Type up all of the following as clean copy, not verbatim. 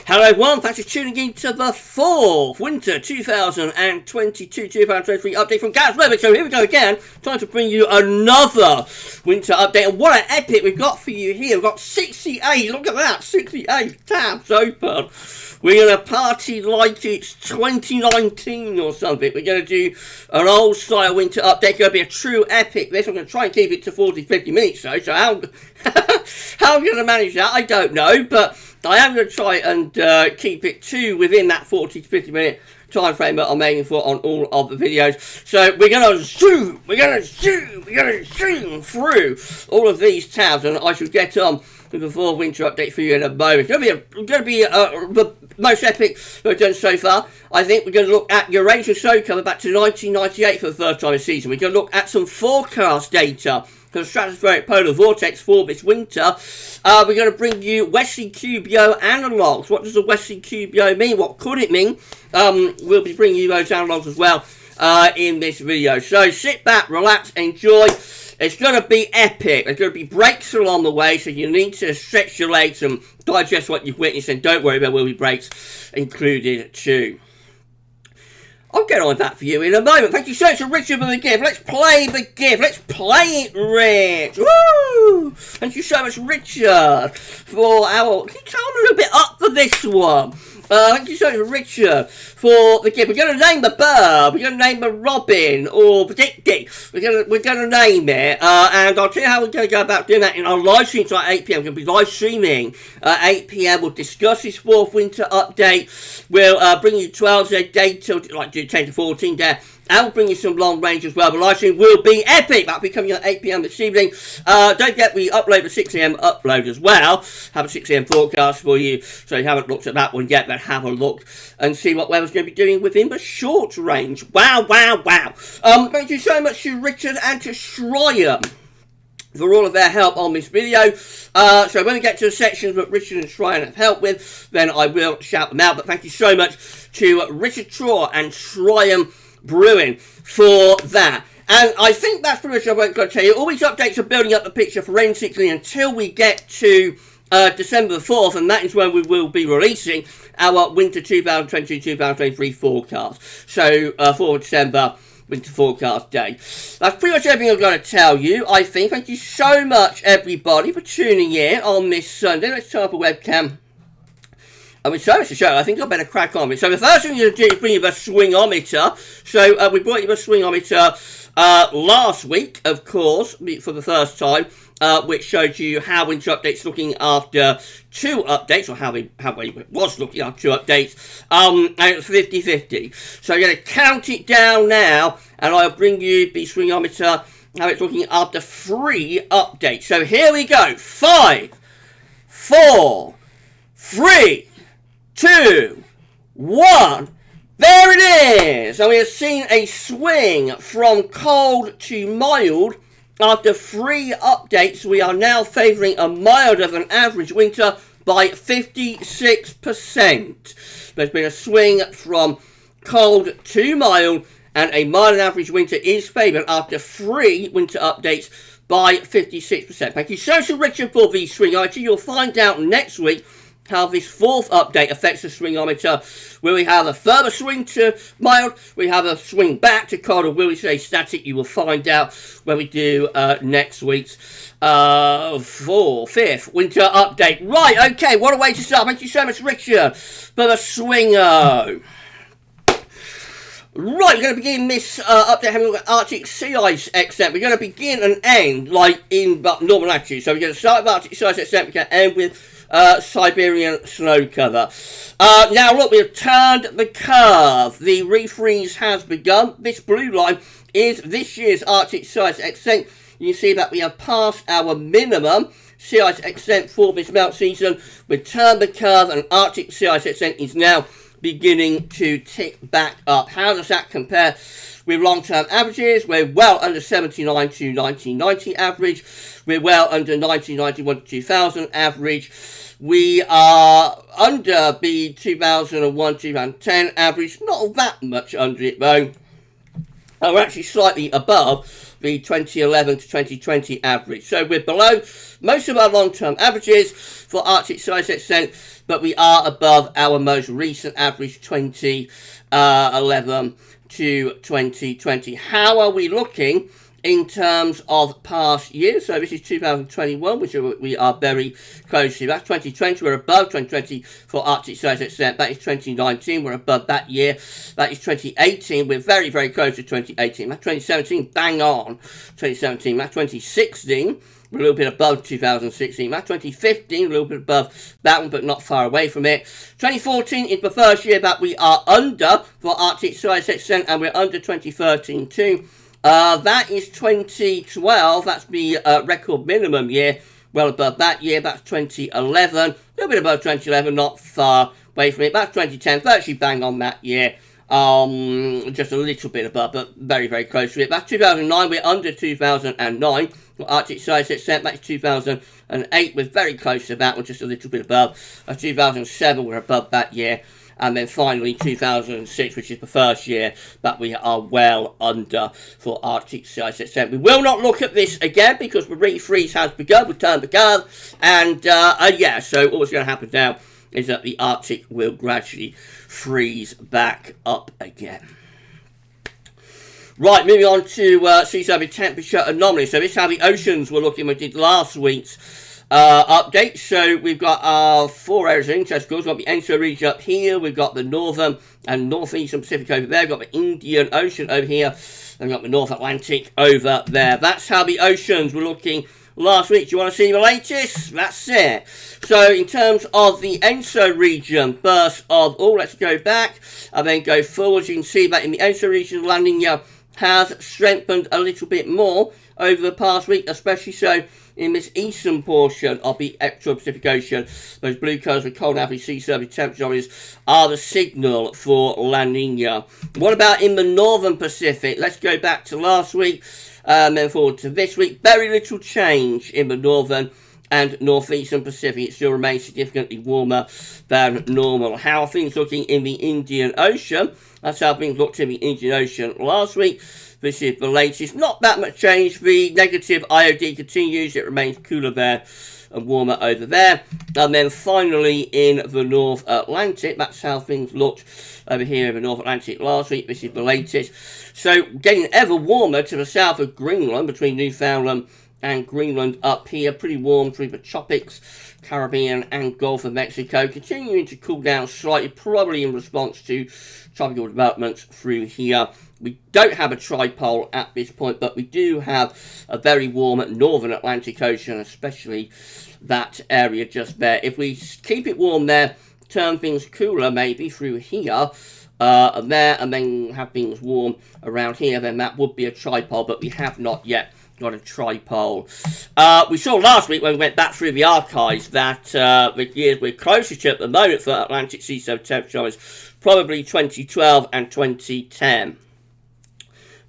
Hello everyone, thanks for tuning in to the 4th Winter 2022-2023 update from GavsWeatherVids. So here we go again, trying to bring you another winter update. And what an epic we've got for you here. We've got 68, look at that, 68 tabs open. We're going to party like it's 2019 or something. We're going to do an old style winter update. It's going to be a true epic this. I'm going to try and keep it to 40-50 minutes though. So how I'm going to manage that, I don't know. But I am going to try and keep it within that 40 to 50 minute time frame that I'm aiming for on all of the videos. So we're going to zoom through all of these tabs, and I should get on with the 4th winter update for you in a moment. It's going to be the most epic we've done so far. I think we're going to look at your ENSO cover back to 1998 for the third time this season. We're going to look at some forecast data for the stratospheric polar vortex for this winter. We're going to bring you westerly QBO analogues. What does the westerly QBO mean? What could it mean? We'll be bringing you those analogues as well in this video. So sit back, relax, enjoy. It's going to be epic. There's going to be breaks along the way, so you need to stretch your legs and digest what you've witnessed, and don't worry, there will be breaks included too. I'll get on with that for you in a moment. Thank you so much to Richard for the gift. Let's play the gift. Let's play it, Rich. Woo! Thank you so much, Richard, for our... Can you tell me a little bit up for this one? Thank you so much, Richard, for the gift. We're going to name the bird. We're going to name the robin or the dick. We're going to name it. And I'll tell you how we're going to go about doing that in our live stream tonight at 8 PM. We're going to be live streaming at 8 PM. We'll discuss this 4th winter update. We'll bring you 12 data, like do 10 to 14 there. And we'll bring you some long range as well. The live stream will be epic. That'll be coming at 8 PM this evening. Don't forget, we upload the 6 AM upload as well. Have a 6 AM forecast for you. So if you haven't looked at that one yet, then have a look and see what weather's going to be doing within the short range. Wow. Thank you so much to Richard and to Schreier for all of their help on this video. So when we get to the sections that Richard and Schreier have helped with, then I will shout them out. But thank you so much to Richard Traw and Schreier Brewing for that. And I think that's pretty much what I'm going to tell you. All these updates are building up the picture forensically until we get to December the 4th, and that is when we will be releasing our winter 2022-2023 forecast. So 4th December, winter forecast day. That's pretty much everything I'm going to tell you, I think. Thank you so much, everybody, for tuning in on this Sunday. Let's turn up a webcam. With so much to show, I think I better crack on with it. So the first thing we're going to do is bring you the swingometer. So we brought you the swingometer last week, of course, for the first time, which showed you how winter updates looking after 2 updates, or how it was looking after 2 updates, and it's 50-50. So I'm going to count it down now, and I'll bring you the swingometer, how it's looking after 3 updates. So here we go. 5, 4, 3, 2, 1, there it is! And we have seen a swing from cold to mild. After 3 updates, we are now favouring a milder than average winter by 56%. There's been a swing from cold to mild, and a milder than average winter is favoured after 3 winter updates by 56%. Thank you so much, Richard, for the swingometer. You'll find out next week how this 4th update affects the swingometer. Will we have a further swing to mild? We have a swing back to cold, or will we stay static? You will find out when we do next week's 5th winter update. Right, okay, what a way to start. Thank you so much, Richard, for the swingo. Right, we're going to begin this update having a look at Arctic sea ice extent. We're going to begin and end like in normal latitude. So we're going to start with Arctic sea ice extent. We're going to end with Siberian snow cover. Now look, we have turned the curve. The refreeze has begun. This blue line is this year's Arctic sea ice extent. You can see that we have passed our minimum sea ice extent for this melt season. We've turned the curve, and Arctic sea ice extent is now beginning to tick back up. How does that compare with long-term averages? We're well under 79 to 1990 average. We're well under 1991 to 2000 average. We are under the 2001-2010 average. Not that much under it though. We're actually slightly above the 2011 to 2020 average. So we're below most of our long-term averages for Arctic size extent, but we are above our most recent average 2011 to 2020. How are we looking in terms of past years? So this is 2021, which we are very close to. That's 2020, we're above 2020 for Arctic size extent. That is 2019, we're above that year. That is 2018, we're very, very close to 2018. That's 2017, bang on 2017. That's 2016, we're a little bit above 2016. That's 2015, a little bit above that one, but not far away from it. 2014 is the first year that we are under for Arctic size extent, and we're under 2013 too. That is 2012, that's the record minimum year, well above that year. That's 2011, a little bit above 2011, not far away from it. That's 2010, virtually bang on that year, just a little bit above, but very, very close to it. That's 2009, we're under 2009, for Arctic size extent. That's 2008, we're very close to that one, just a little bit above. 2007, we're above that year. And then finally 2006, which is the first year that we are well under for Arctic size extent. We will not look at this again because the refreeze has begun. We've turned the curve. And yeah, so what's going to happen now is that the Arctic will gradually freeze back up again. Right, moving on to sea surface temperature anomalies. So this is how the oceans were looking. We did last week's update. So we've got our 4 areas of interest. Of course, we've got the ENSO region up here. We've got the northern and northeastern Pacific over there. We've got the Indian Ocean over here. And we've got the North Atlantic over there. That's how the oceans were looking last week. Do you want to see the latest? That's it. So in terms of the ENSO region, first of all, let's go back and then go forward. You can see that in the ENSO region, La Nina has strengthened a little bit more over the past week, especially so in this eastern portion of the equatorial Pacific Ocean. Those blue curves with cold average sea surface temperatures are the signal for La Nina. What about in the northern Pacific? Let's go back to last week and then forward to this week. Very little change in the northern and northeastern Pacific. It still remains significantly warmer than normal. How are things looking in the Indian Ocean? That's how things looked in the Indian Ocean last week. This is the latest. Not that much change. The negative IOD continues. It remains cooler there and warmer over there. And then finally in the North Atlantic, that's how things looked over here in the North Atlantic last week. This is the latest. So getting ever warmer to the south of Greenland, between Newfoundland and Greenland up here. Pretty warm through the tropics, Caribbean and Gulf of Mexico. Continuing to cool down slightly, probably in response to tropical developments through here. We don't have a tripole at this point, but we do have a very warm northern Atlantic Ocean, especially that area just there. If we keep it warm there, turn things cooler maybe through here and there, and then have things warm around here, then that would be a tripole, but we have not yet got a tripole. We saw last week when we went back through the archives that the years we're closest to at the moment for Atlantic sea surface temperature is probably 2012 and 2010.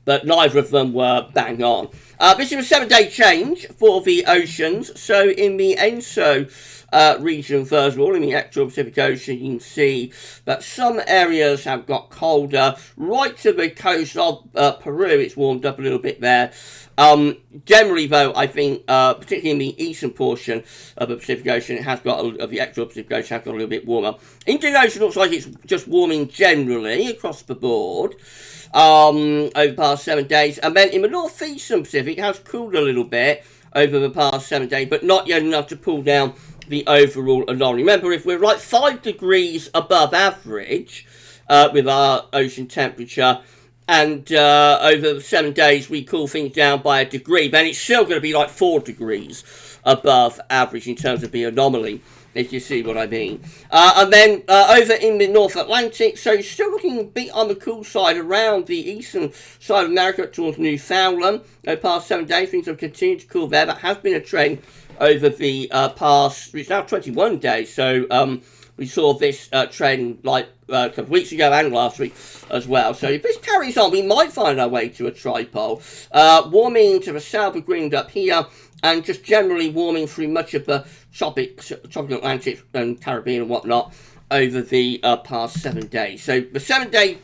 But neither of them were bang on. This is a 7-day change for the oceans. So in the ENSO region, first of all, in the equatorial Pacific Ocean, you can see that some areas have got colder. Right to the coast of Peru, it's warmed up a little bit there. Generally, though, I think, particularly in the eastern portion of the Pacific Ocean, it has got, of the equatorial Pacific Ocean, has got a little bit warmer. Indian Ocean looks like it's just warming generally across the board over the past 7 days. And then in the northeastern Pacific, it has cooled a little bit over the past 7 days, but not yet enough to pull down the overall anomaly. Remember, if we're like 5 degrees above average with our ocean temperature, and over 7 days we cool things down by 1 degree, then it's still going to be like 4 degrees above average in terms of the anomaly, if you see what I mean. And then over in the North Atlantic, so still looking a bit on the cool side around the eastern side of America towards Newfoundland. Over the past 7 days, things have continued to cool there. That has been a trend over the past, it's now 21 days, so we saw this trend like a couple of weeks ago and last week as well. So if this carries on, we might find our way to a tripole. Warming to the south of Greenland up here, and just generally warming through much of the tropical Atlantic and Caribbean and whatnot over the past 7 days. So the 7-day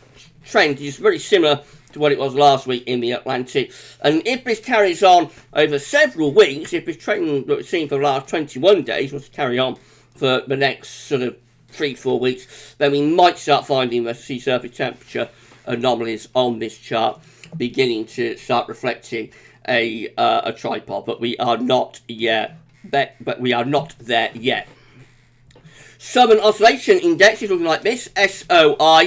trend is very similar to what it was last week in the Atlantic. And if this carries on over several weeks, if this trend that we've seen for the last 21 days was to carry on for the next sort of 3-4 weeks, then we might start finding the sea surface temperature anomalies on this chart beginning to start reflecting a tripod, but we are not yet. But we are not there yet. Southern Oscillation Index is looking like this, SOI,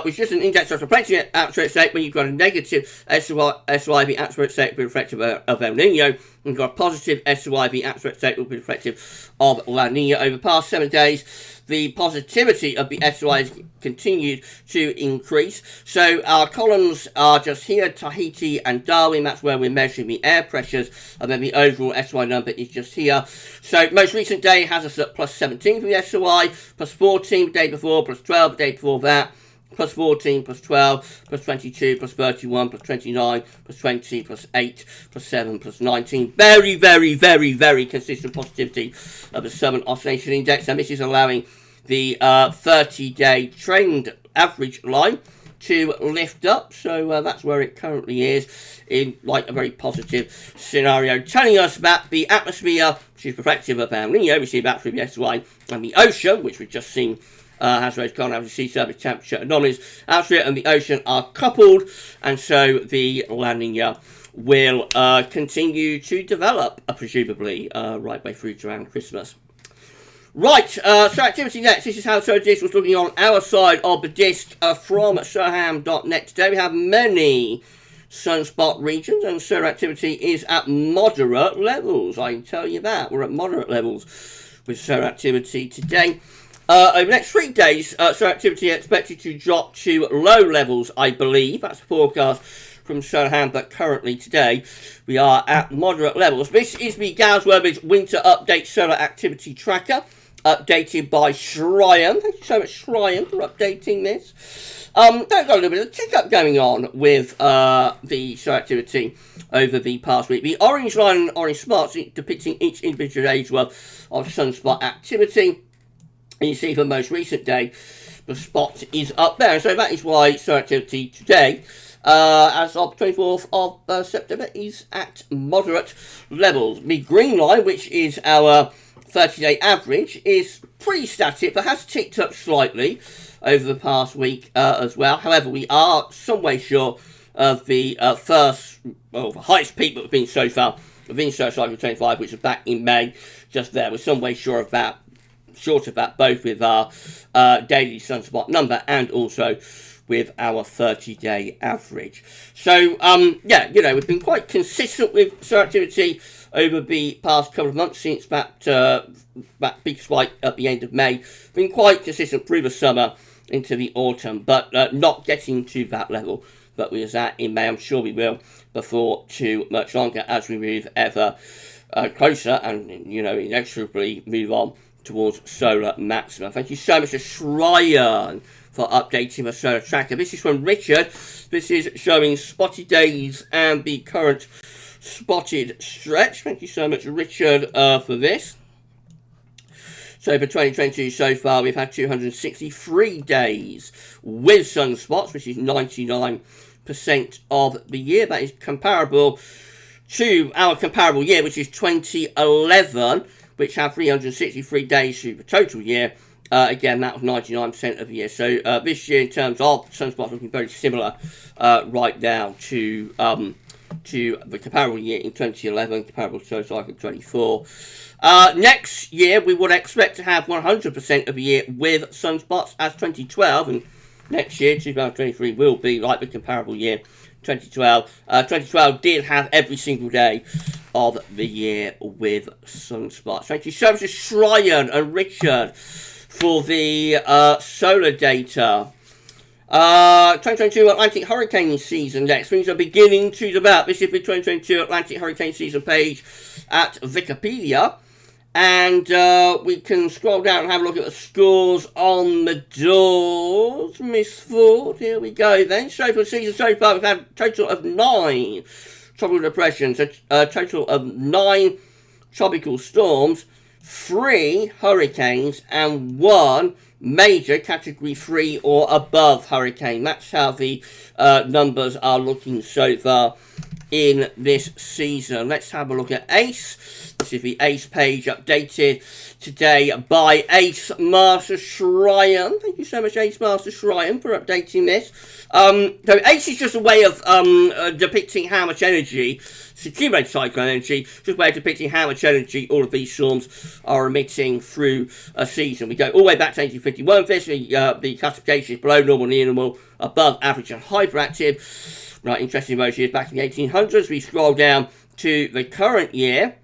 which is an index of reflecting atmospheric state. When you've got a negative SOIV atmospheric state, will be reflective of El Nino. You've got a positive SOIV atmospheric state, will be reflective of La Nina. Over the past 7 days, the positivity of the SOI has continued to increase. So our columns are just here, Tahiti and Darwin. That's where we're measuring the air pressures, and then the overall SOI number is just here. So most recent day has us at plus 17 for the SOI, plus 14 the day before, plus 12 the day before that, plus 14, plus 12, plus 22, plus 31, plus 29, plus 20, plus 8, plus 7, plus 19. Very, very, very, very consistent positivity of the Southern Oscillation Index, and this is allowing the 30-day trend average line to lift up. So that's where it currently is in like a very positive scenario, telling us that the atmosphere, which is reflective of El Nino, we see that through the SOI, and the ocean, which we've just seen has those kind of sea surface temperature anomalies, atmosphere and the ocean are coupled, and so the La Nina will continue to develop, presumably, right way through to around Christmas. Right, so activity next. This is how solar disk was looking on our side of the disk from solarham.net today. We have many sunspot regions, and solar activity is at moderate levels. I can tell you that. We're at moderate levels with solar activity today. Over the next 3 days, solar activity is expected to drop to low levels, I believe. That's the forecast from Solarham, but currently today we are at moderate levels. This is the GavsWeatherVids Winter Update Solar Activity Tracker, updated by Shryan. Thank you so much, Shryan, for updating this. They've got a little bit of tick up going on with the solar activity over the past week. The orange line and orange spots depicting each individual day's worth of sunspot activity. And you see for the most recent day, the spot is up there. So that is why solar activity today, as of 24th of September, is at moderate levels. The green line, which is our 30-day average, is pretty static, but has ticked up slightly over the past week as well. However, we are some way short of the highest peak that we've been so far, within solar cycle 25, which was back in May, just there. We're some way short of that, both with our daily sunspot number and also with our 30-day average. So, yeah, you know, we've been quite consistent with solar activity over the past couple of months since that big spike at the end of May. Been quite consistent through the summer into the autumn, but not getting to that level that we was at in May. I'm sure we will before too much longer as we move ever closer and, you know, inexorably move on towards solar maximum. Thank you so much to Shryan for updating the solar tracker. This is from Richard. This is showing spotted days and the current spotted stretch. Thank you so much, Richard, for this. So for 2022 so far, we've had 263 days with sunspots, which is 99% of the year. That is comparable to our comparable year, which is 2011, which had 363 days through the total year. Again, that was 99% of the year. So this year, in terms of sunspots, looking very similar right now to the comparable year in 2011, comparable to solar cycle 24. Next year, we would expect to have 100% of the year with sunspots as 2012, and next year, 2023, will be like the comparable year, 2012. 2012 did have every single day of the year with sunspots. Thank you so much to Shryan and Richard for the solar data. 2022 Atlantic hurricane season next. Things are beginning to develop. This is the 2022 Atlantic hurricane season page at Wikipedia. And we can scroll down and have a look at the scores on the doors. Miss Ford, here we go then. So for the season so far, we've had a total of 9 tropical depressions, a total of 9 tropical storms, 3 hurricanes and 1 major category 3 or above hurricane. That's how the numbers are looking so far in this season. Let's have a look at ACE. This is the ACE page updated today by Ace Master Shryan. Thank you so much, Ace Master Shryan, for updating this. So ACE is just a way of depicting how much energy, it's accumulated cyclone energy, just a way of depicting how much energy all of these storms are emitting through a season. We go all the way back to 1851. The classification is below normal, near normal, above average and hyperactive. Right, interesting emoji is back in the 1800s. We scroll down to the current year,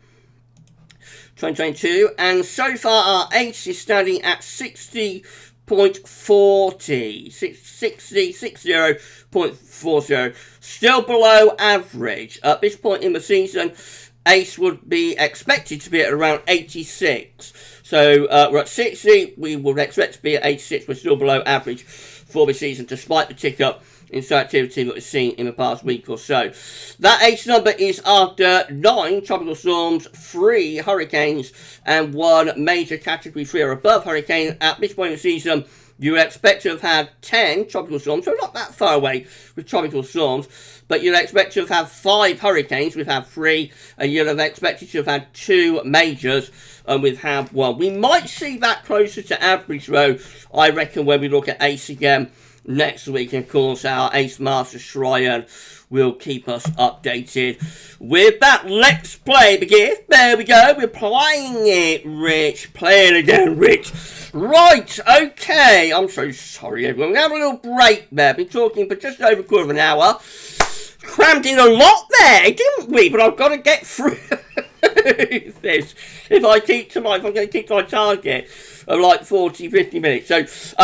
2022, and so far our ACE is standing at 60.40. 60.40. Still below average. At this point in the season, ACE would be expected to be at around 86. So we're at 60. We would expect to be at 86. We're still below average for the season, despite the tick up in activity that we've seen in the past week or so. That ACE number is after 9 tropical storms, 3 hurricanes, and 1 major category 3 or above hurricane. At this point in the season, you would expect to have had 10 tropical storms, so not that far away with tropical storms, but you'd expect to have had 5 hurricanes, we've had 3, and you'd have expected to have had 2 majors, and we've had 1. We might see that closer to average, though, I reckon, when we look at ACE again next week. And of course, our Ace Master Shryan will keep us updated with that. Let's play the gift. There we go. We're playing it, Rich. Play it again, Rich. Right, okay. I'm so sorry, everyone. We have a little break there. Been talking for just over a quarter of an hour. Crammed in a lot there, didn't we? But I've got to get through this. If I'm going to keep my target of like 40-50 minutes. So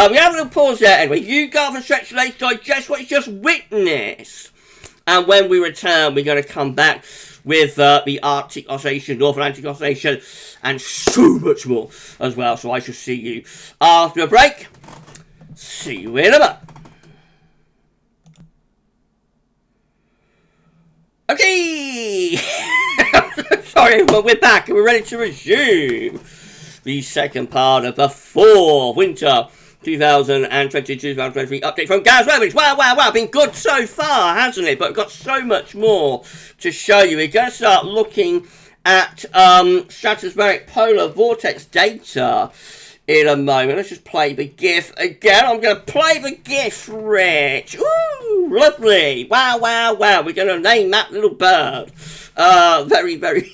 we have a little pause there anyway. You go for stretch legs, digest what you just witnessed. And when we return, we're going to come back with the Arctic Oscillation, North Atlantic Oscillation, and so much more as well. So I shall see you after a break. See you in a bit. Okay. Sorry, but we're back and we're ready to resume the second part of the fall winter 2022-2023 update from GavsWeatherVids. Wow, been good so far, hasn't it? But we've got so much more to show you. We're going to start looking at stratospheric polar vortex data in a moment. Let's just play the GIF again. I'm going to play the GIF, Rich. Ooh, lovely. Wow. We're going to name that little bird. Very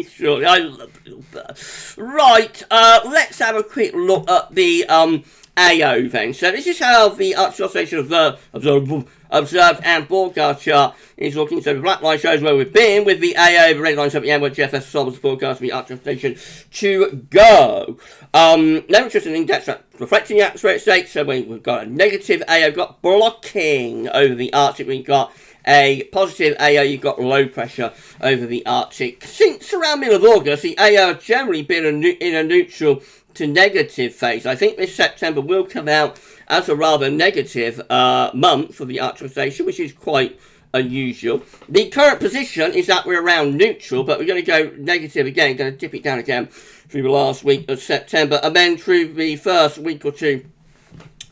shortly. I love little birds. Right, let's have a quick look at the AO then. So this is how the Arctic Oscillation observed and broadcast chart is looking. So the black line shows where we've been with the AO, the red line shows the M, where GFS solves the forecast for the Arctic Oscillation to go. Now just an index reflecting the atmospheric state. So we've got a negative AO, got blocking over the Arctic. We've got a positive AO, you've got low pressure over the Arctic. Since around middle of August, the AO has generally been in a neutral to negative phase. I think this September will come out as a rather negative month for the Arctic Oscillation, which is quite unusual. The current position is that we're around neutral, but we're going to go negative again, going to dip it down again through the last week of September, and then through the first week or two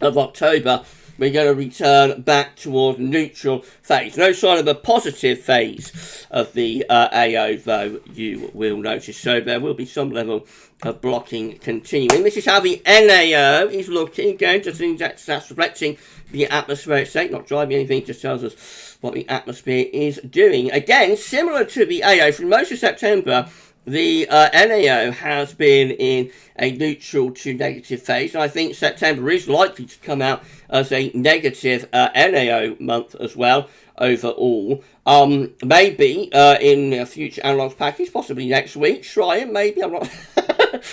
of October, we're going to return back toward neutral phase. No sign of a positive phase of the AO, though, you will notice. So there will be some level of blocking continuing. This is how the NAO is looking. Again, just an index that's reflecting the atmospheric state, not driving anything, just tells us what the atmosphere is doing. Again, similar to the AO, for most of September, the NAO has been in a neutral to negative phase, and I think September is likely to come out as a negative NAO month as well overall. Maybe in a future analogues package, possibly next week. Shryan, maybe. I'm not.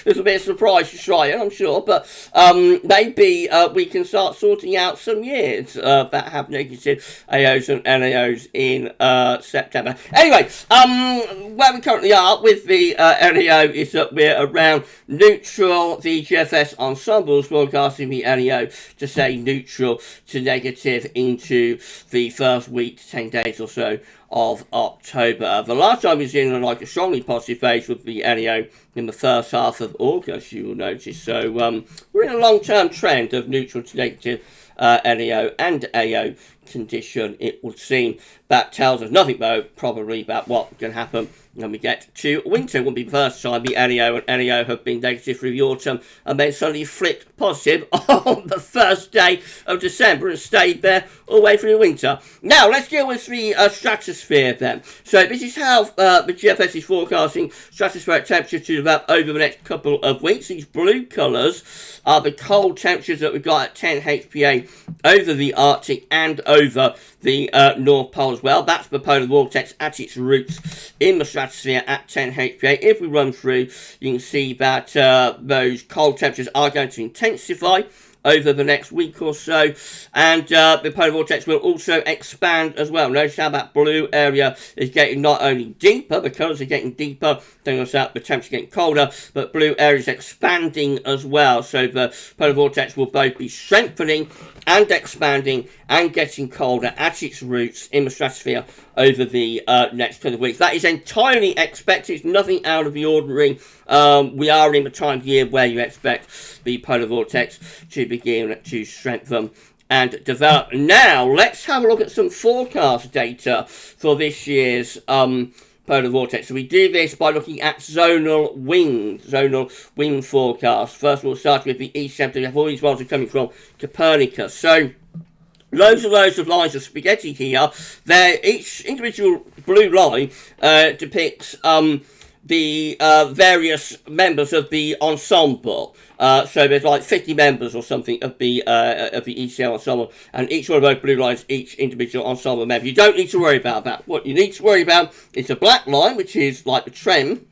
There's a bit of surprise to Shryan, I'm sure, but maybe we can start sorting out some years that have negative AOs and NAOs in September. Anyway, where we currently are with the NAO is that we're around neutral. The GFS ensembles forecasting the NAO to say neutral to negative into the first week to 10 days or so of October. The last time we was in like a strongly positive phase with the NEO in the first half of August, you will notice. So we're in a long-term trend of neutral to negative NEO and AO condition, it would seem. That tells us nothing, though, probably about what can happen when we get to winter. It won't be the first time the NEO and NEO have been negative through the autumn and then suddenly flipped positive on the first day of December and stayed there all the way through the winter. Now, let's deal with the stratosphere then. So this is how the GFS is forecasting stratospheric temperature to develop over the next couple of weeks. These blue colours are the cold temperatures that we've got at 10 HPA over the Arctic and over the North Pole as well. That's the polar vortex at its roots in the stratosphere at 10 HPA. If we run through, you can see that those cold temperatures are going to intensify over the next week or so, and the polar vortex will also expand as well. Notice how that blue area is getting not only deeper, the colours are getting deeper, telling us that the temperature getting colder, but blue area is expanding as well. So the polar vortex will both be strengthening and expanding and getting colder at its roots in the stratosphere over the next couple of weeks. That is entirely expected. It's nothing out of the ordinary. We are in the time of year where you expect the polar vortex to begin to strengthen and develop. Now, let's have a look at some forecast data for this year's polar vortex. So we do this by looking at zonal wind forecast. First, we'll start with the ECM. All these ones are coming from Copernicus. So loads of lines of spaghetti here. Each individual blue line depicts the various members of the ensemble. So there's like 50 members or something of the ECM ensemble, and each one of those blue lines, each individual ensemble member. You don't need to worry about that. What you need to worry about is the black line, which is like the trend.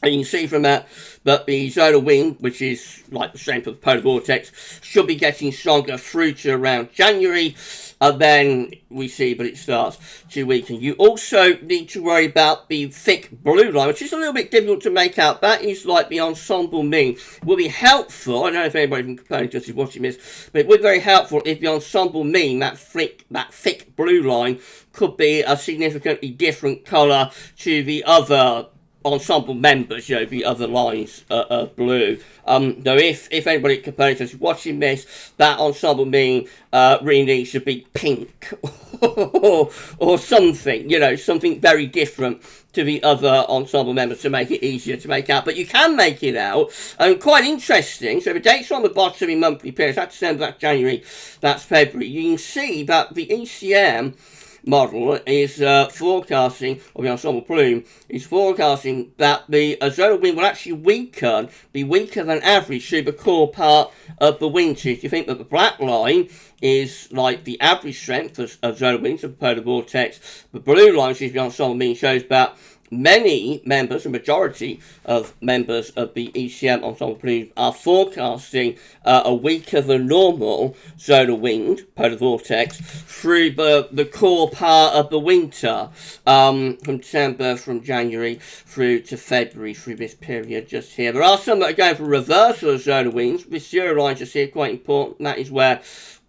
And you can see from that the zonal wind, which is like the strength of the polar vortex, should be getting stronger through to around January. And then we see that it starts to weaken. You also need to worry about the thick blue line, which is a little bit difficult to make out. That is like the ensemble mean. It will be helpful. I don't know if anybody from Copernicus is watching this, but it would be very helpful if the ensemble mean, that thick blue line, could be a significantly different colour to the other ensemble members, the other lines of blue. Though if anybody at Copernicus is watching this, that ensemble mean really needs to be pink or something, something very different to the other ensemble members to make it easier to make out. But you can make it out, and quite interesting. So the dates on the bottom in monthly periods, that's December, that's January, that's February. You can see that the ECM model is forecasting, or the ensemble plume is forecasting, that the zonal wind will actually be weaker than average through the core part of the winter. If you think that the black line is like the average strength of zonal winds of the polar vortex, the blue line, which is the ensemble mean, shows that many members, a majority of members of the ECM ensemble plume, are forecasting a weaker than normal zonal wind, polar vortex, through the core part of the winter, from January through to February, through this period just here. There are some that are going for reversal of zonal winds. This zero line just here, quite important. That is where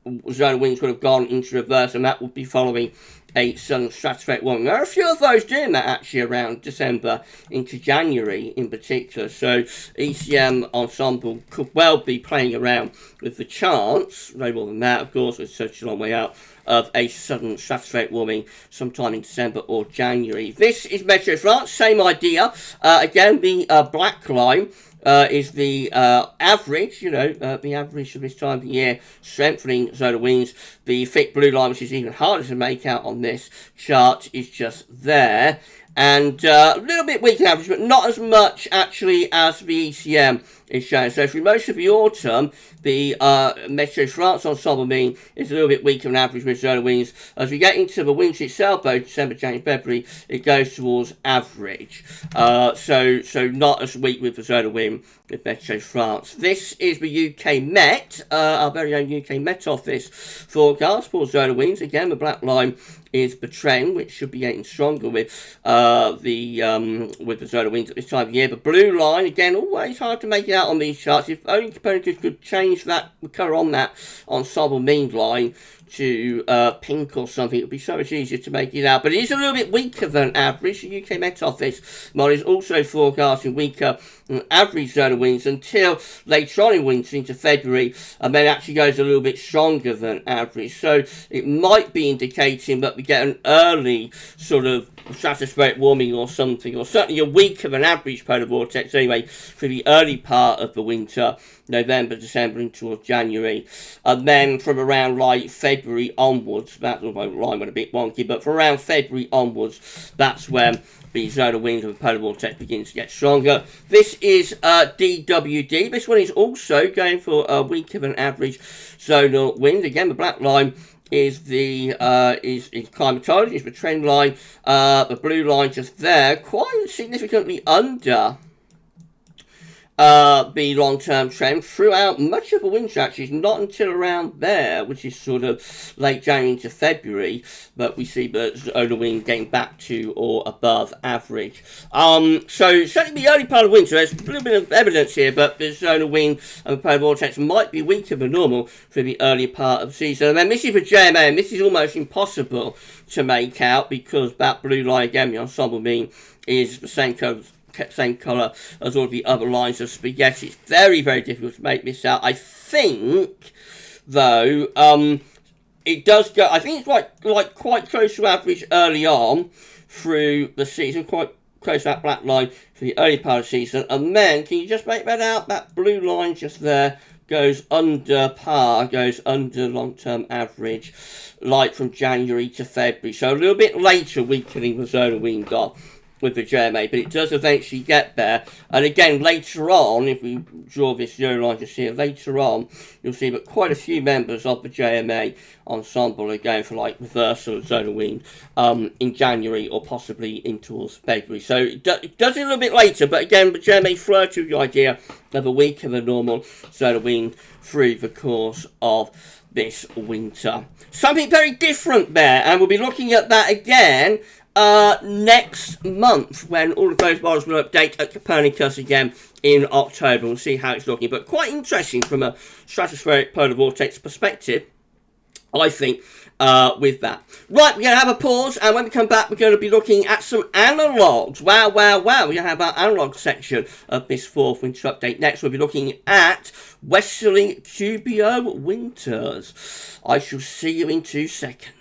zonal winds would have gone into reverse, and that would be following a southern stratospheric warming. There are a few of those doing that actually around December into January in particular. So ECM ensemble could well be playing around with the chance, no more than that of course, with such a long way out, of a sudden stratospheric warming sometime in December or January. This is Meteo France, same idea. Again, the black line is the average, the average of this time of the year, strengthening zonal winds. The thick blue line, which is even harder to make out on this chart, is just there. And a little bit weaker than average, but not as much actually as the ECM is showing. So through most of the autumn, the Meteo France ensemble mean is a little bit weaker than average with zonal winds. As we get into the winter itself, though, December, January, February, it goes towards average. So not as weak with the zonal wind with Meteo France. This is the UK Met, our very own UK Met Office forecast for zonal winds. Again, the black line is the trend, which should be getting stronger with the zonal winds at this time of year. The blue line, again, always hard to make it out on these charts. If only Copernicus could change that colour on that ensemble mean line to pink or something, it would be so much easier to make it out. But it is a little bit weaker than average. The UK Met Office is also forecasting weaker than average zone of winds until later on in winter into February, and then actually goes a little bit stronger than average. So it might be indicating that we get an early sort of stratospheric warming or something, or certainly a weaker than average polar vortex anyway for the early part of the winter, November, December into January, and then from around like February onwards, that line went a bit wonky, but from around February onwards, that's when the zone of wind of the polar vortex begins to get stronger. This is DWD. This one is also going for a weaker than average zonal wind. Again, the black line is the is climatology, is the trend line. The blue line just there, quite significantly under the long-term trend throughout much of the winter. Actually, it's not until around there, which is sort of late January to February, but we see the zone of wind getting back to or above average. So certainly the early part of winter, there's a little bit of evidence here, but the zone of wind and the polar vortex might be weaker than normal for the early part of the season. And then this is for JMA, and this is almost impossible to make out because that blue line again, the ensemble mean, is the same colour as all the other lines of spaghetti. It's very, very difficult to make this out. I think, though, it does go, I think it's quite close to average early on through the season, quite close to that black line for the early part of the season. And then, can you just make that out? That blue line just there goes under par, goes under long-term average, like from January to February. So a little bit later weakening the zone of wind got with the JMA, but it does eventually get there. And again, later on, if we draw this zero line just here, later on, you'll see that quite a few members of the JMA ensemble are going for like reversal of zone of wind in January or possibly in towards February. So it does it a little bit later, but again, the JMA flirts with the idea of a weaker than normal zone of wind through the course of this winter. Something very different there, and we'll be looking at that again next month, when all of those models will update at Copernicus again in October. We'll see how it's looking, but quite interesting from a stratospheric polar vortex perspective, I think, with that. Right, we're going to have a pause, and when we come back, we're going to be looking at some analogues. Wow, wow, wow. We're going to have our analog section of this fourth winter update. Next, we'll be looking at westerly QBO winters. I shall see you in 2 seconds.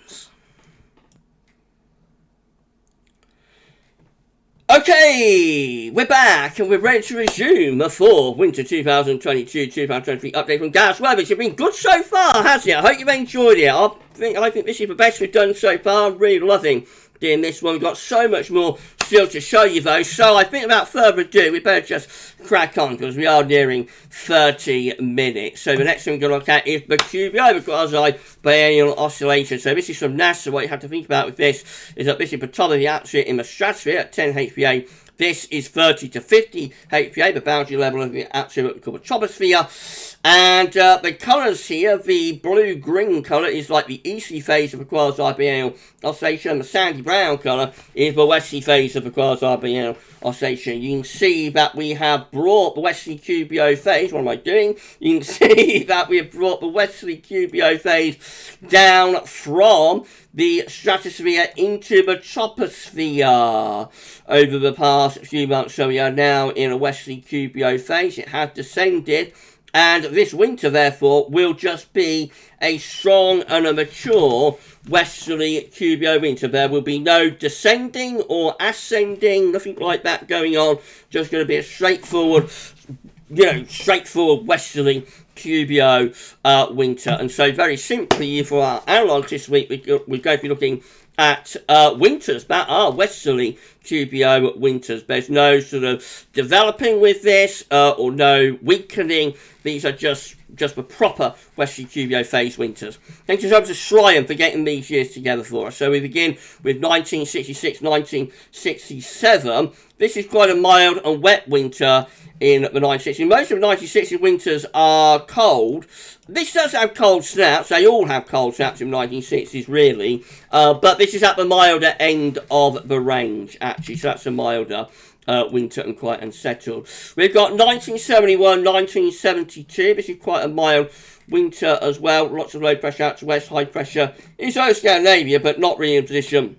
Okay, we're back and we're ready to resume the fall winter 2022-2023 update from GavsWeatherVids. It's been good so far, hasn't it? I hope you've enjoyed it. I think this is the best we've done so far. I'm really loving doing this one. We've got so much more still to show you though, so I think without further ado we better just crack on because we are nearing 30 minutes. So the next thing we're going to look at is the QBO, the quasi-biennial oscillation. So this is from NASA. What you have to think about with this is that this is the top of the atmosphere in the stratosphere at 10 HPA. This is 30 to 50 HPA, the boundary level of the atmosphere, what we call the troposphere. And the colours here, the blue-green colour is like the easterly phase of the quasi-biennial oscillation. The sandy brown colour is the westerly phase of the quasi-biennial oscillation. You can see that we have brought the westerly QBO phase. What am I doing? You can see that we have brought the westerly QBO phase down from the stratosphere into the troposphere over the past few months. So we are now in a westerly QBO phase. It has descended, and this winter, therefore, will just be a strong and a mature westerly QBO winter. There will be no descending or ascending, nothing like that going on. Just going to be a straightforward, straightforward westerly QBO winter. And so very simply for our analogues this week, we're going to be looking at winters that are westerly QBO winters. There's no sort of developing with this or no weakening. These are just the proper westerly QBO phase winters. Thank you so much to Shryan for getting these years together for us. So we begin with 1966, 1967. This is quite a mild and wet winter in the 1960s. Most of the 1960s winters are cold. This does have cold snaps. They all have cold snaps in the 1960s, really. But this is at the milder end of the range, actually. So that's a milder winter and quite unsettled. We've got 1971, 1972. This is quite a mild winter as well. Lots of low pressure out to west, high pressure is over Scandinavia, but not really in a position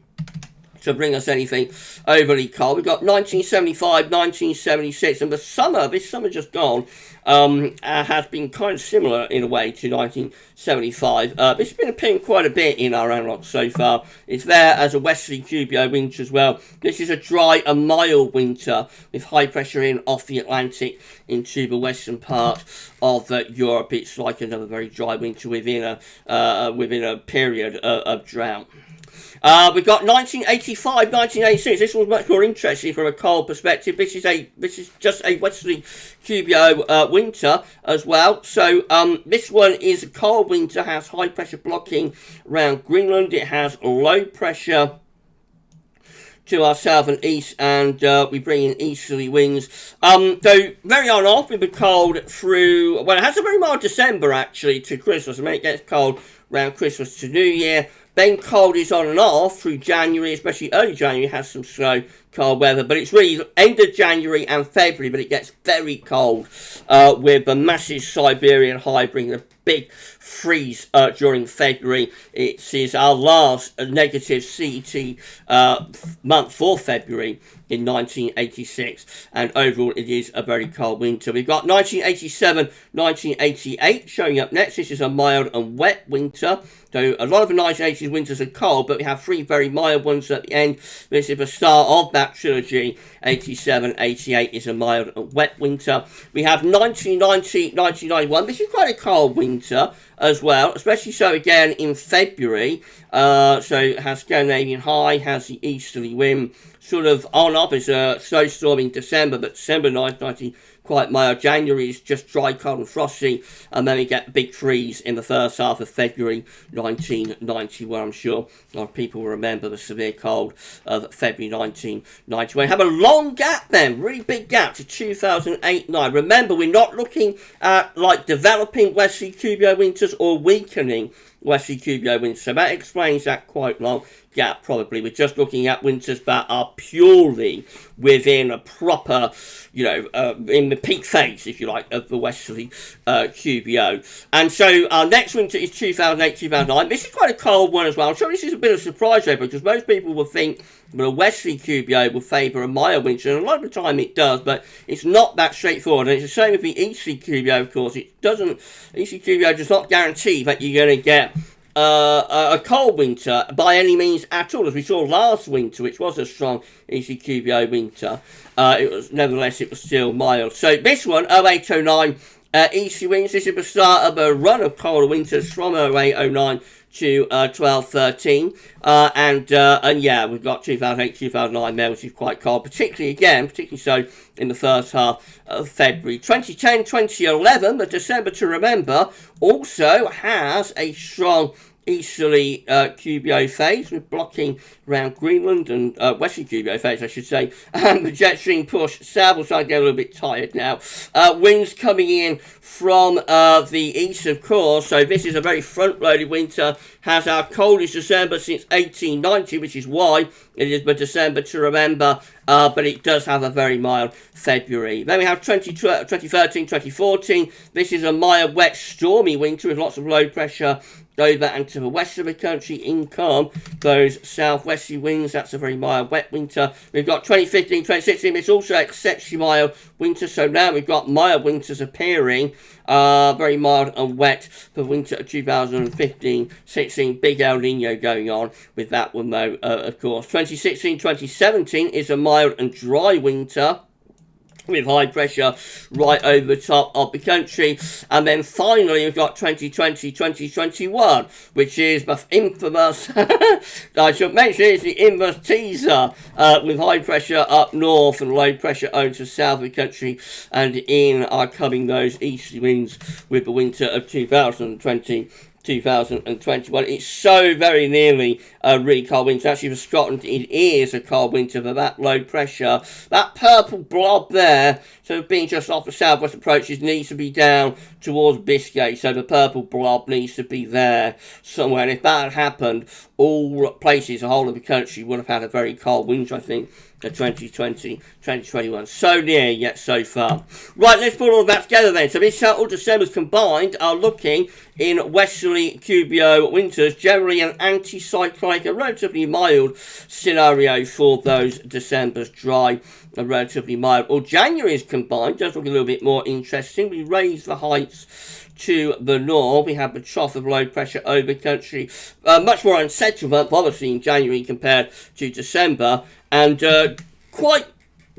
to bring us anything overly cold. We've got 1975, 1976, and the summer, this summer just gone, has been kind of similar in a way to 1975. This has been appearing quite a bit in our analogues so far. It's there as a westerly GWV winter as well. This is a dry and mild winter with high pressure in off the Atlantic into the western part of Europe. It's like another very dry winter within a period of drought. We've got 1985, 1986. This one's much more interesting from a cold perspective. This is just a westerly GWV winter as well. So this one is a cold winter, has high pressure blocking around Greenland. It has low pressure to our south and east, and we bring in easterly winds. So very on off with the cold through, well, it has a very mild December actually to Christmas. I mean, it gets cold around Christmas to New Year. Then cold is on and off through January, especially early January has some slow cold weather. But it's really end of January and February, but it gets very cold with the massive Siberian high bringing a big freeze during February. It is our last negative CET month for February in 1986, and overall it is a very cold winter. We've got 1987, 1988 showing up next. This is a mild and wet winter. So a lot of the 1980s winters are cold, but we have three very mild ones at the end. This is the start of that trilogy. 87, 88 is a mild and wet winter. We have 1990, 1991. This is quite a cold winter as well, especially so again in February. So it has Scandinavian high, has the easterly wind, sort of on off. It's a snowstorm in December, but December 1990 quite mild. January is just dry, cold and frosty, and then we get big freeze in the first half of February 1991. I'm sure a lot of people will remember the severe cold of February 1991. Have a long gap then, really big gap to 2008-9. Remember, we're not looking at like developing westerly GWV winters or weakening westerly GWV winters, so that explains that quite long gap. Probably we're just looking at winters that are purely within a proper, in the peak phase, if you like, of the westerly GWV. And so our next winter is 2008-2009. This is quite a cold one as well. I'm sure this is a bit of a surprise though, because most people will think that a westerly GWV will favour a mild winter, and a lot of the time it does, but it's not that straightforward. And it's the same with the easterly GWV, of course. Easterly GWV does not guarantee that you're going to get a cold winter by any means at all, as we saw last winter, which was a strong easterly GWV winter. Nevertheless, it was still mild. So this one, 08-09, easterly winds. This is the start of a run of colder winters from 08-09 to 12-13, and yeah, we've got 2008-2009 there, which is quite cold, particularly so in the first half of February. 2010-2011, the December to remember, also has a strong easterly GWV phase with blocking around Greenland and westerly GWV phase, I should say, and the jet stream push south will start getting a little bit tired now. Winds coming in from the east, of course, so this is a very front-loaded winter, has our coldest December since 1890, which is why it is the December to remember, but it does have a very mild February. Then we have 2013, 2014. This is a mild, wet, stormy winter with lots of low pressure over and to the west of the country. In come those southwesterly winds. That's a very mild, wet winter. We've got 2015, 2016. It's also exceptionally mild winter. So now we've got mild winters appearing. Very mild and wet for winter of 2015-16. Big El Nino going on with that one though, of course. 2016, 2017 is a mild and dry winter with high pressure right over the top of the country. And then finally we've got 2020, 2021, which is the infamous, I should mention, it's the infamous teaser, with high pressure up north and low pressure over to south of the country, and in are coming those easterly winds with the winter of 2020. 2021. It's so very nearly a really cold winter. Actually, for Scotland, it is a cold winter for that low pressure. That purple blob there, so being just off the southwest approaches, needs to be down towards Biscay. So the purple blob needs to be there somewhere. And if that had happened, all places, the whole of the country would have had a very cold winter, I think, the 2020, 2021. So near, yet so far. Right, let's put all that together then. So this all Decembers combined are looking in westerly QBO winters, generally an anticyclonic, a relatively mild scenario for those Decembers, dry and relatively mild. Or January's combined does look a little bit more interesting. We raise the heights to the north. We have the trough of low pressure over country, much more unsettled, obviously, in January compared to December, and quite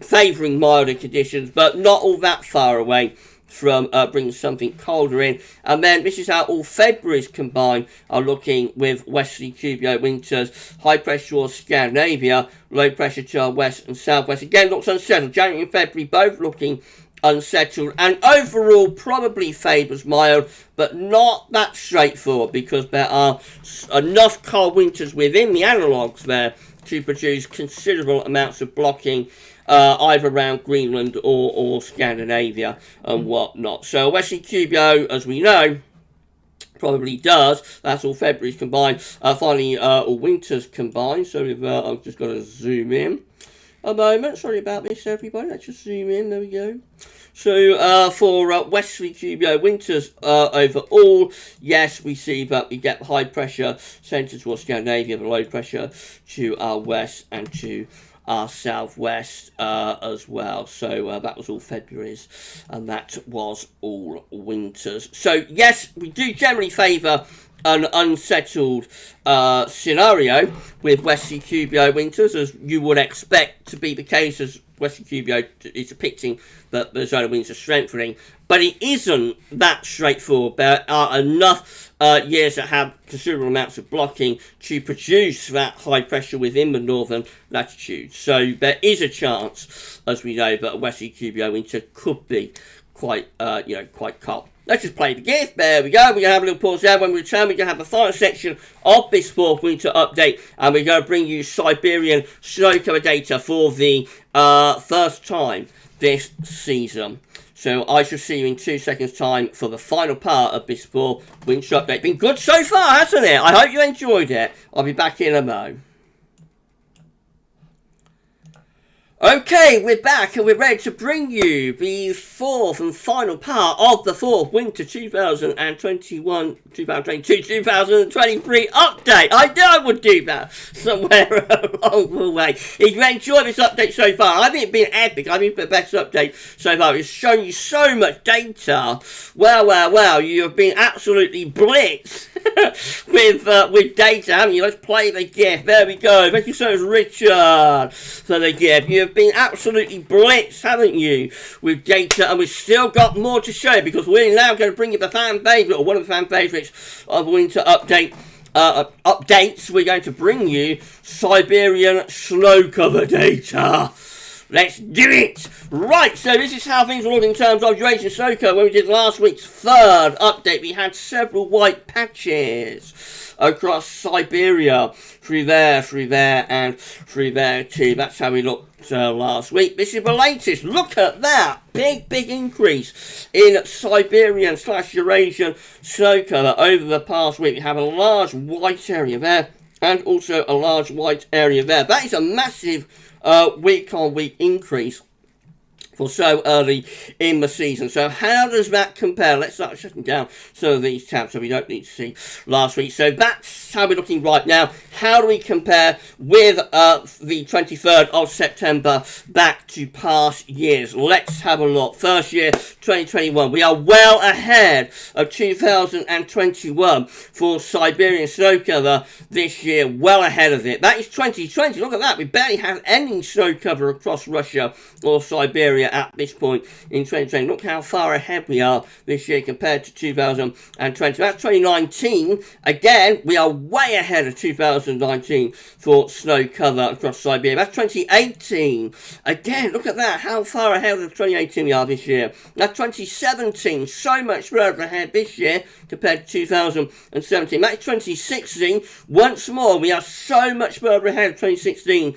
favouring milder conditions, but not all that far away from bringing something colder in. And then this is how all February's combined are looking with westerly QBO winters, high pressure towards Scandinavia, low pressure to our west and southwest. Again, looks unsettled. January and February both looking unsettled, and overall probably favours mild, but not that straightforward, because there are enough cold winters within the analogues there to produce considerable amounts of blocking, either around Greenland or Scandinavia and whatnot. So Westerly QBO, as we know, probably does. That's all February's combined. Finally, all winters combined. So I've just got to zoom in a moment. Sorry about this, everybody. Let's just zoom in. There we go. So for westerly QBO winters overall, yes, we see that we get high pressure centred towards Scandinavia, the low pressure to our west and to our southwest as well. So that was all February's, and that was all winters. So yes, we do generally favour an unsettled scenario with westerly QBO winters, as you would expect to be the case, as westerly QBO is depicting that the zone of winds are strengthening. But it isn't that straightforward. There are enough years that have considerable amounts of blocking to produce that high pressure within the northern latitudes. So there is a chance, as we know, that a westerly QBO winter could be quite cold. Let's just play the gift. There we go. We're going to have a little pause there. When we return, we're going to have the final section of this fourth winter update, and we're going to bring you Siberian snow cover data for the first time this season. So I shall see you in 2 seconds' time for the final part of this fourth winter update. Been good so far, hasn't it? I hope you enjoyed it. I'll be back in a mo. Okay, we're back and we're ready to bring you the fourth and final part of the fourth winter 2021, 2022, 2023 update. I knew I would do that somewhere along the way. If you enjoyed this update so far, I think it's been epic. I think it's the best update so far. It's shown you so much data. Well, you have been absolutely blitzed with data, haven't you? Let's play the gift. There we go. Thank you so much, Richard, for the gift. You have been absolutely blitzed, haven't you, with data, and we've still got more to show, because we're now going to bring you the fan favourite, or one of the fan favourites of winter updates. We're going to bring you Siberian snow cover data. Let's do it! Right, so this is how things look in terms of duration snow cover. When we did last week's third update, we had several white patches across Siberia, through there, and through there too. That's how we looked last week. This is the latest. Look at that! Big increase in Siberian / Eurasian snow cover over the past week. We have a large white area there, and also a large white area there. That is a massive week-on-week increase for so early in the season. So how does that compare? Let's start shutting down some of these tabs so we don't need to see last week. So that's how we're looking right now. How do we compare with the 23rd of September back to past years? Let's have a look. First year, 2021. We are well ahead of 2021 for Siberian snow cover this year. Well ahead of it. That is 2020. Look at that. We barely have any snow cover across Russia or Siberia at this point in 2020. Look how far ahead we are this year compared to 2020. That's 2019. Again, we are way ahead of 2019 for snow cover across Siberia. That's 2018. Again, look at that. How far ahead of 2018 we are this year. That's 2017. So much further ahead this year compared to 2017. That's 2016. Once more, we are so much further ahead of 2016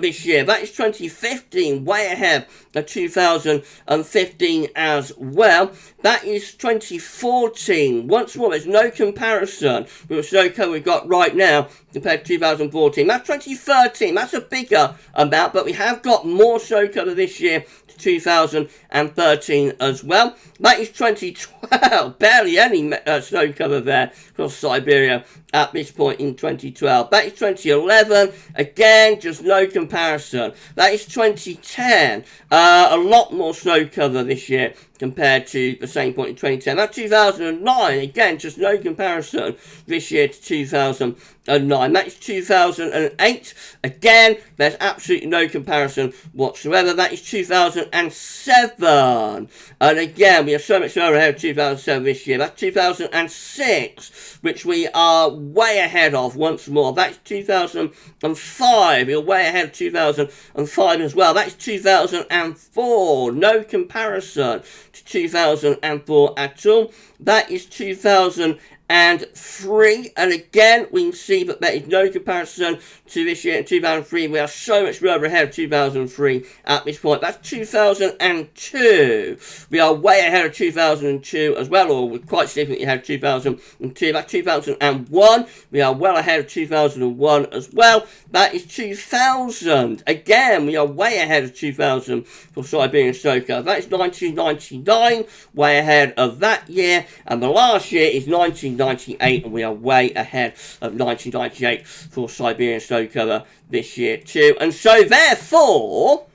this year. That is 2015. Way ahead of 2015 as well. That is 2014. Once more, there's no comparison with the snow cover we've got right now compared to 2014. That's 2013. That's a bigger amount, but we have got more snow cover this year to 2013 as well. That is 2012. Barely any snow cover there across Siberia at this point in 2012. That is 2011. Again, just no comparison. That is 2010. A lot more snow cover this year compared to the same point in 2010. That's 2009. Again, just no comparison this year to 2009. That is 2008. Again, there's absolutely no comparison whatsoever. That is 2007. And again, we are so much further ahead of 2007 this year. That's 2006, which we are way ahead of once more. That's 2005. We're way ahead of 2005 as well. That's 2004. No comparison to 2004 at all. That is 2003, and again we can see that there is no comparison to this year in 2003. We are so much further ahead of 2003 at this point. That's 2002. We are way ahead of 2002 as well, or we're quite significantly ahead of 2002. That's 2001. We are well ahead of 2001 as well. That is 2000. Again, we are way ahead of 2000 for Siberian snow cover. That is 1999, way ahead of that year, and the last year is 1998, and we are way ahead of 1998 for Siberian snow cover this year too. And so therefore,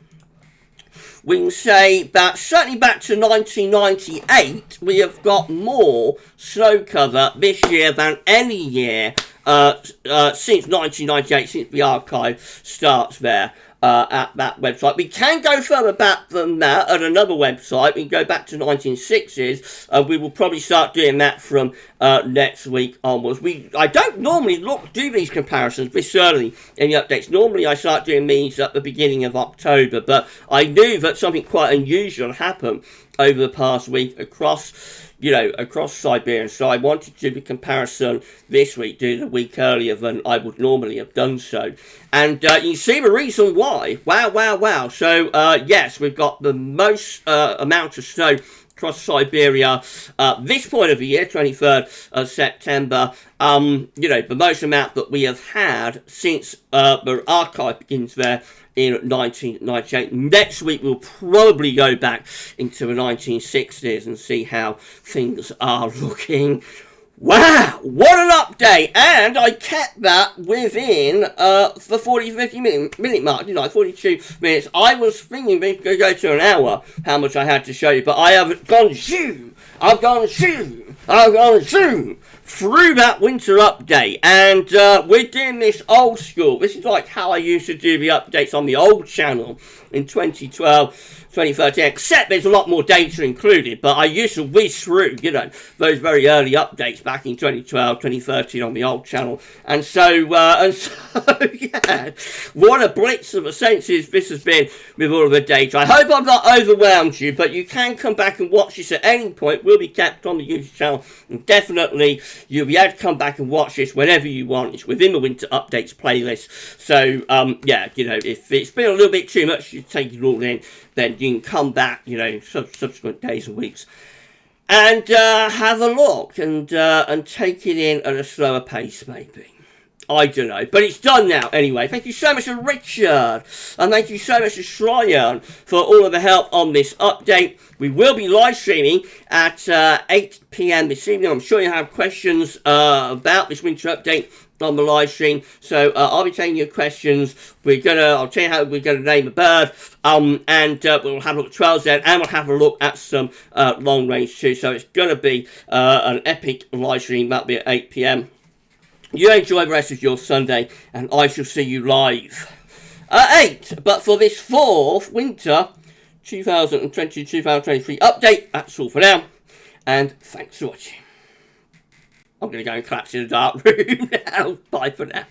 we can say that certainly back to 1998, we have got more snow cover this year than any year since 1998, since the archive starts there. At that website. We can go further back than that at another website. We can go back to 1960s. We will probably start doing that from next week onwards. I don't normally do these comparisons this early in the updates. Normally I start doing these at the beginning of October, but I knew that something quite unusual happened over the past week across Siberia. So I wanted to do the comparison this week, do it a week earlier than I would normally have done so. And you see the reason why. Wow. So, yes, we've got the most amount of snow across Siberia this point of the year, 23rd of September. The most amount that we have had since the archive begins there in 1998. Next week we'll probably go back into the 1960s and see how things are looking. Wow, what an update! And I kept that within the 40-50 minute mark, didn't I? 42 minutes. I was thinking we could go to an hour, how much I had to show you, but I have gone zoom through that winter update, and we're doing this old school. This is like how I used to do the updates on the old channel in 2012, 2013, except there's a lot more data included, but I used to whiz through, those very early updates back in 2012, 2013 on the old channel, and so yeah, what a blitz of the senses this has been with all of the data. I hope I've not overwhelmed you, but you can come back and watch this at any point. Will be kept on the YouTube channel, and definitely you'll be able to come back and watch this whenever you want. It's within the winter updates playlist, so yeah, if it's been a little bit too much, you take it all in, then you can come back, subsequent days and weeks, and have a look and take it in at a slower pace, maybe. I don't know, but it's done now anyway. Thank you so much to Richard, and thank you so much to Shryan for all of the help on this update. We will be live streaming at 8 p.m. this evening. I'm sure you have questions about this winter update on the live stream, so I'll be taking your questions. I'll tell you how we're gonna name a bird, and we'll have a look at 12Z, and we'll have a look at some long range too. So it's gonna be an epic live stream. That'll be at 8 p.m. You enjoy the rest of your Sunday, and I shall see you live at 8. But for this fourth winter 2022-2023 update, that's all for now, and thanks for watching. I'm going to go and collapse in a dark room now. Bye for now.